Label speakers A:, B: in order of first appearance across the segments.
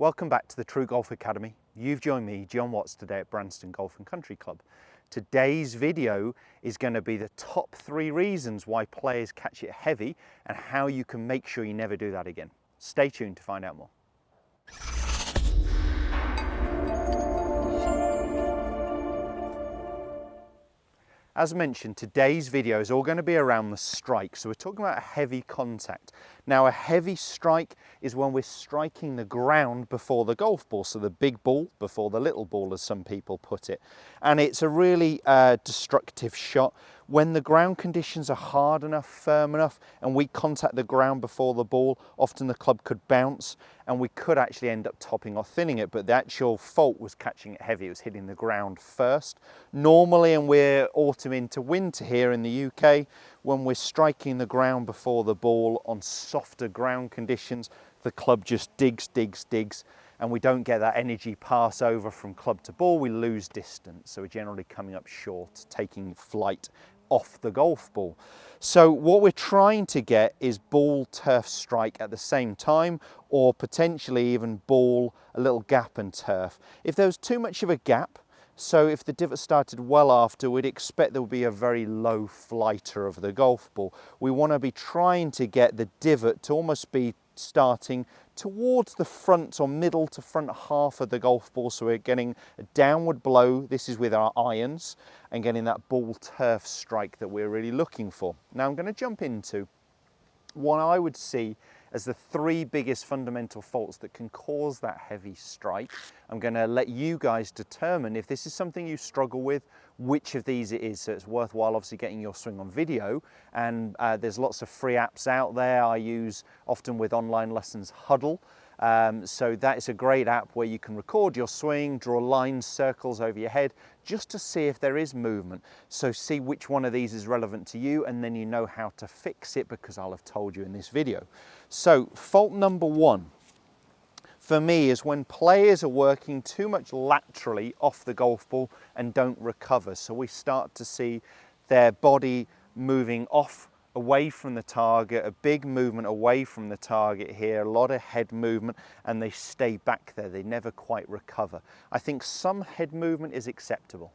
A: Welcome back to the TruGolf Academy. You've joined me, Jon Watts, today at Branston Golf and Country Club. Today's video is going to be the top 3 reasons why players catch it heavy and how you can make sure you never do that again. Stay tuned to find out more. As mentioned, today's video is all going to be around the strike. So we're talking about a heavy contact. Now, a heavy strike is when we're striking the ground before the golf ball. So the big ball before the little ball, as some people put it. And it's a really destructive shot. When the ground conditions are hard enough, firm enough, and we contact the ground before the ball, often the club could bounce and we could actually end up topping or thinning it, but the actual fault was catching it heavy. It was hitting the ground first. Normally, and we're autumn into winter here in the UK, when we're striking the ground before the ball on softer ground conditions, the club just digs, and we don't get that energy pass over from club to ball. We lose distance, so we're generally coming up short, taking flight off the golf ball. So what we're trying to get is ball turf strike at the same time, or potentially even ball a little gap and turf. If there was too much of a gap, so if the divot started well after, we'd expect there would be a very low flighter of the golf ball. We want to be trying to get the divot to almost be starting towards the front or middle to front half of the golf ball, so we're getting a downward blow. This is with our irons, and getting that ball turf strike that we're really looking for. Now I'm going to jump into what I would see as the 3 biggest fundamental faults that can cause that heavy strike. I'm going to let you guys determine if this is something you struggle with, which of these it is. So it's worthwhile obviously getting your swing on video, and there's lots of free apps out there. I use often with online lessons Huddle. So that is a great app where you can record your swing, draw lines, circles over your head, just to see if there is movement. So see which one of these is relevant to you, and then you know how to fix it, because I'll have told you in this video. So fault number 1 for me is when players are working too much laterally off the golf ball and don't recover. So we start to see their body moving off, away from the target, a big movement away from the target here, a lot of head movement, and they stay back there. They never quite recover. I think some head movement is acceptable.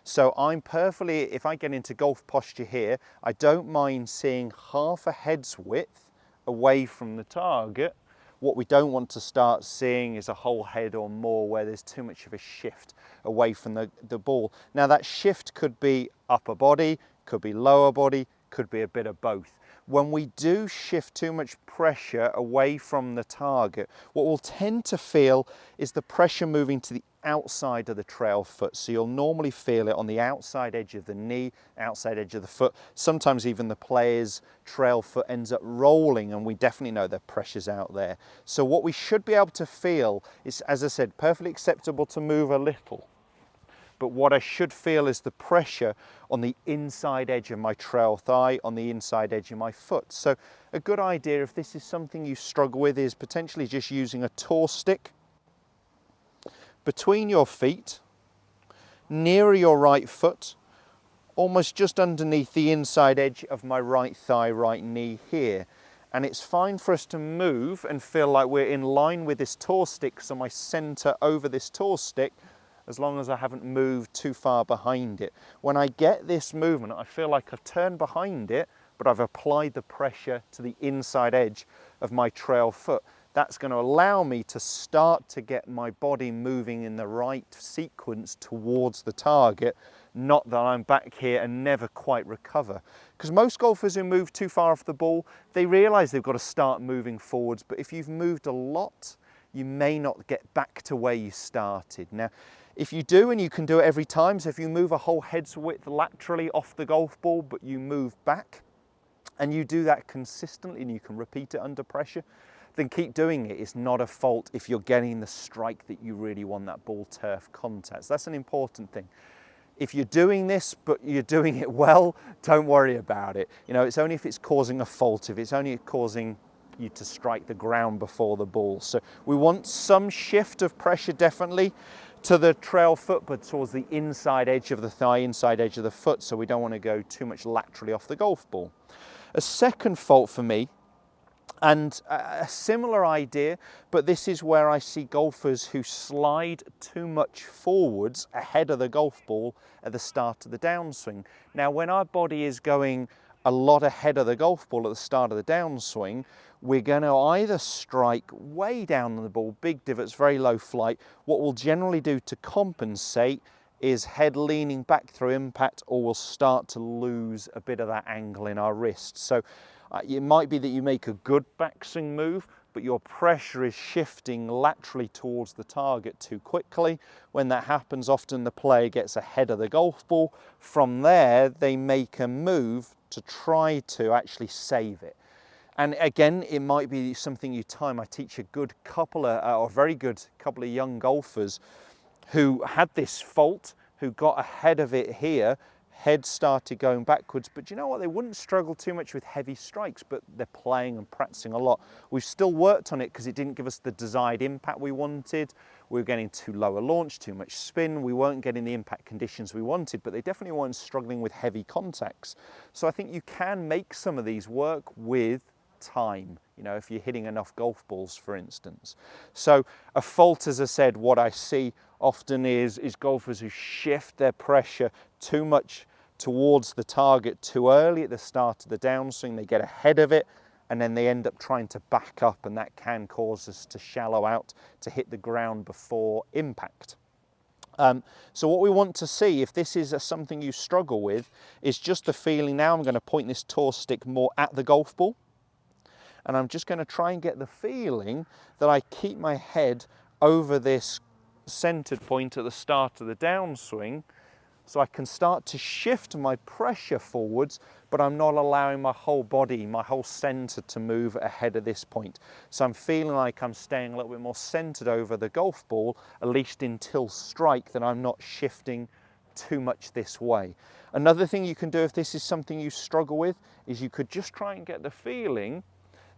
A: So I'm perfectly, if I get into golf posture here, I don't mind seeing half a head's width away from the target. What we don't want to start seeing is a whole head or more where there's too much of a shift away from the ball. Now that shift could be upper body, could be lower body, could be a bit of both. When we do shift too much pressure away from the target, what we'll tend to feel is the pressure moving to the outside of the trail foot. So you'll normally feel it on the outside edge of the knee, outside edge of the foot. Sometimes even the player's trail foot ends up rolling, and we definitely know the pressure's out there. So what we should be able to feel is, as I said, perfectly acceptable to move a little. But what I should feel is the pressure on the inside edge of my trail thigh, on the inside edge of my foot. So a good idea, if this is something you struggle with, is potentially just using a tour stick between your feet, nearer your right foot, almost just underneath the inside edge of my right thigh, right knee here. And it's fine for us to move and feel like we're in line with this tour stick, so my center over this tour stick, as long as I haven't moved too far behind it. When I get this movement, I feel like I've turned behind it, but I've applied the pressure to the inside edge of my trail foot. That's going to allow me to start to get my body moving in the right sequence towards the target, not that I'm back here and never quite recover. Because most golfers who move too far off the ball, they realize they've got to start moving forwards, but if you've moved a lot, you may not get back to where you started. Now, if you do, and you can do it every time, so if you move a whole head's width laterally off the golf ball, but you move back, and you do that consistently, and you can repeat it under pressure, then keep doing it. It's not a fault if you're getting the strike that you really want, that ball turf contact. So that's an important thing. If you're doing this, but you're doing it well, don't worry about it. You know, it's only if it's causing a fault, if it's only causing you to strike the ground before the ball. So we want some shift of pressure definitely to the trail foot, but towards the inside edge of the thigh, inside edge of the foot, so we don't want to go too much laterally off the golf ball. A second fault for me And a similar idea, but this is where I see golfers who slide too much forwards ahead of the golf ball at the start of the downswing. Now, when our body is going a lot ahead of the golf ball at the start of the downswing, we're going to either strike way down on the ball, big divots, very low flight. What we'll generally do to compensate is head leaning back through impact, or we'll start to lose a bit of that angle in our wrist. So it might be that you make a good backswing move, but your pressure is shifting laterally towards the target too quickly. When that happens, often the player gets ahead of the golf ball. From there, they make a move to try to actually save it. And again, it might be something you time. I teach a good couple of, or very good couple of young golfers who had this fault, who got ahead of it here, head started going backwards, but you know what, they wouldn't struggle too much with heavy strikes, but they're playing and practicing a lot. We've still worked on it because it didn't give us the desired impact we wanted. We were getting too low a launch, too much spin, we weren't getting the impact conditions we wanted, but they definitely weren't struggling with heavy contacts. So I think you can make some of these work with time, you know, if you're hitting enough golf balls, for instance. So a fault, as I said, what I see often is golfers who shift their pressure too much towards the target too early at the start of the downswing. They get ahead of it and then they end up trying to back up, and that can cause us to shallow out, to hit the ground before impact. So what we want to see, if this is something you struggle with, is just the feeling. Now I'm going to point this tour stick more at the golf ball, and I'm just going to try and get the feeling that I keep my head over this centered point at the start of the downswing, so I can start to shift my pressure forwards, but I'm not allowing my whole body, my whole center to move ahead of this point. So I'm feeling like I'm staying a little bit more centered over the golf ball, at least until strike, that I'm not shifting too much this way. Another thing you can do if this is something you struggle with is you could just try and get the feeling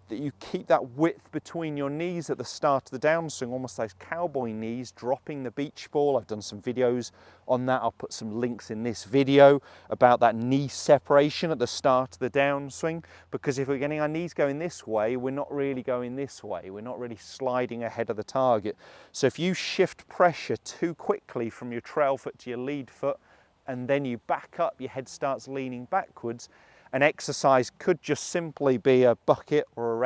A: that you keep that width between your knees at the start of the downswing, almost those cowboy knees, dropping the beach ball. I've done some videos on that. I'll put some links in this video about that knee separation at the start of the downswing, because if we're getting our knees going this way, we're not really going this way. We're not really sliding ahead of the target. So if you shift pressure too quickly from your trail foot to your lead foot, and then you back up, your head starts leaning backwards. An exercise could just simply be a bucket or a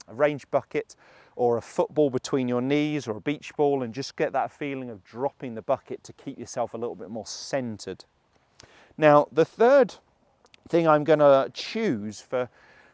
A: range bucket, or a football between your knees, or a beach ball, and just get that feeling of dropping the bucket to keep yourself a little bit more centered. Now, the third thing I'm going to choose for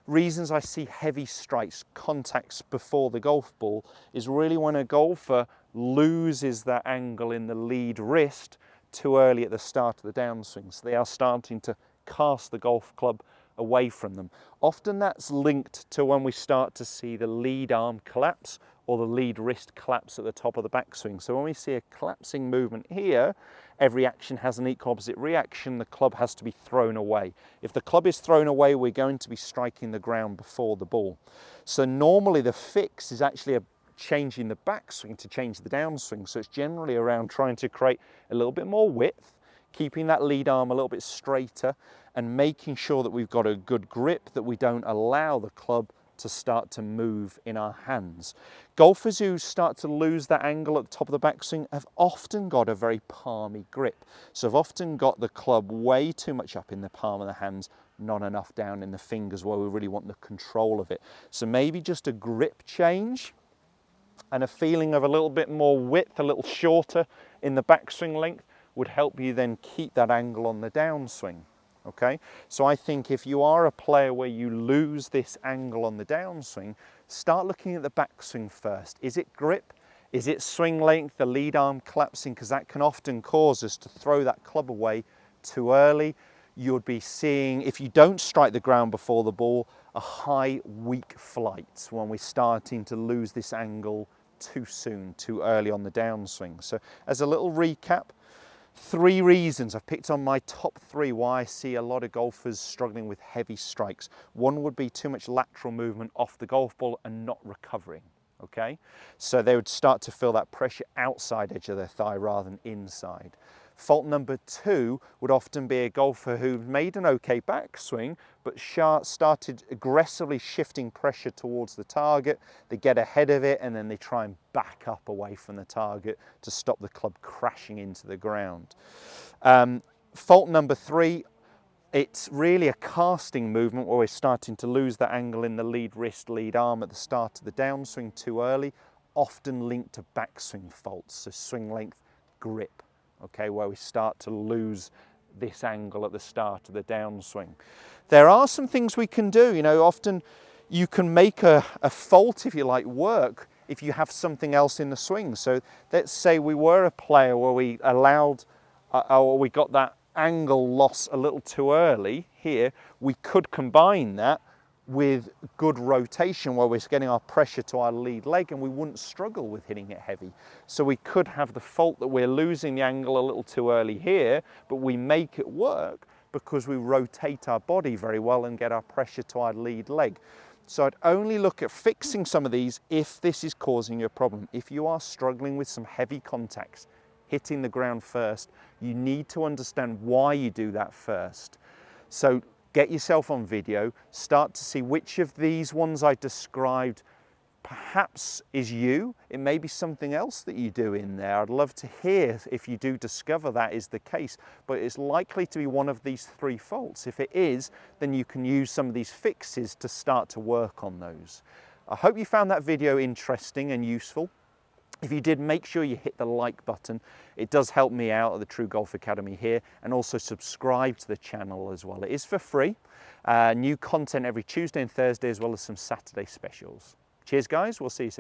A: reasons I see heavy strikes, contacts before the golf ball, is really when a golfer loses that angle in the lead wrist too early at the start of the downswing. So they are starting to cast the golf club away from them. Often that's linked to when we start to see the lead arm collapse or the lead wrist collapse at the top of the backswing. So when we see a collapsing movement here, every action has an equal opposite reaction. The club has to be thrown away. If the club is thrown away, we're going to be striking the ground before the ball. So normally the fix is actually changing the backswing to change the downswing. So it's generally around trying to create a little bit more width, keeping that lead arm a little bit straighter, and making sure that we've got a good grip, that we don't allow the club to start to move in our hands. Golfers who start to lose that angle at the top of the backswing have often got a very palmy grip. So have often got the club way too much up in the palm of the hands, not enough down in the fingers where we really want the control of it. So maybe just a grip change and a feeling of a little bit more width, a little shorter in the backswing length, would help you then keep that angle on the downswing. Okay, so I think if you are a player where you lose this angle on the downswing, start looking at the backswing first. Is it grip? Is it swing length, the lead arm collapsing? Because that can often cause us to throw that club away too early. You'd be seeing, if you don't strike the ground before the ball, a high, weak flight when we're starting to lose this angle too soon, too early on the downswing. So as a little recap, 3 reasons I've picked on my top 3 why I see a lot of golfers struggling with heavy strikes. One would be too much lateral movement off the golf ball and not recovering. Okay, so they would start to feel that pressure outside edge of their thigh rather than inside. Fault number 2 would often be a golfer who made an okay backswing, but started aggressively shifting pressure towards the target. They get ahead of it and then they try and back up away from the target to stop the club crashing into the ground. Fault number 3, it's really a casting movement where we're starting to lose that angle in the lead wrist, lead arm at the start of the downswing too early, often linked to backswing faults, so swing length, grip, okay, where we start to lose this angle at the start of the downswing. There are some things we can do, you know, often you can make a fault, if you like, work if you have something else in the swing. So let's say we were a player where we allowed, or we got that angle loss a little too early here, we could combine that with good rotation where we're getting our pressure to our lead leg and we wouldn't struggle with hitting it heavy. So we could have the fault that we're losing the angle a little too early here, but we make it work because we rotate our body very well and get our pressure to our lead leg. So I'd only look at fixing some of these if this is causing you a problem. If you are struggling with some heavy contacts, hitting the ground first, you need to understand why you do that first. So get yourself on video, start to see which of these ones I described perhaps is you. It may be something else that you do in there. I'd love to hear if you do discover that is the case, but it's likely to be one of these 3 faults. If it is, then you can use some of these fixes to start to work on those. I hope you found that video interesting and useful. If you did, make sure you hit the like button. It does help me out at the TruGolf Academy here, and also subscribe to the channel as well. It is for free. New content every Tuesday and Thursday, as well as some Saturday specials. Cheers guys, we'll see you soon.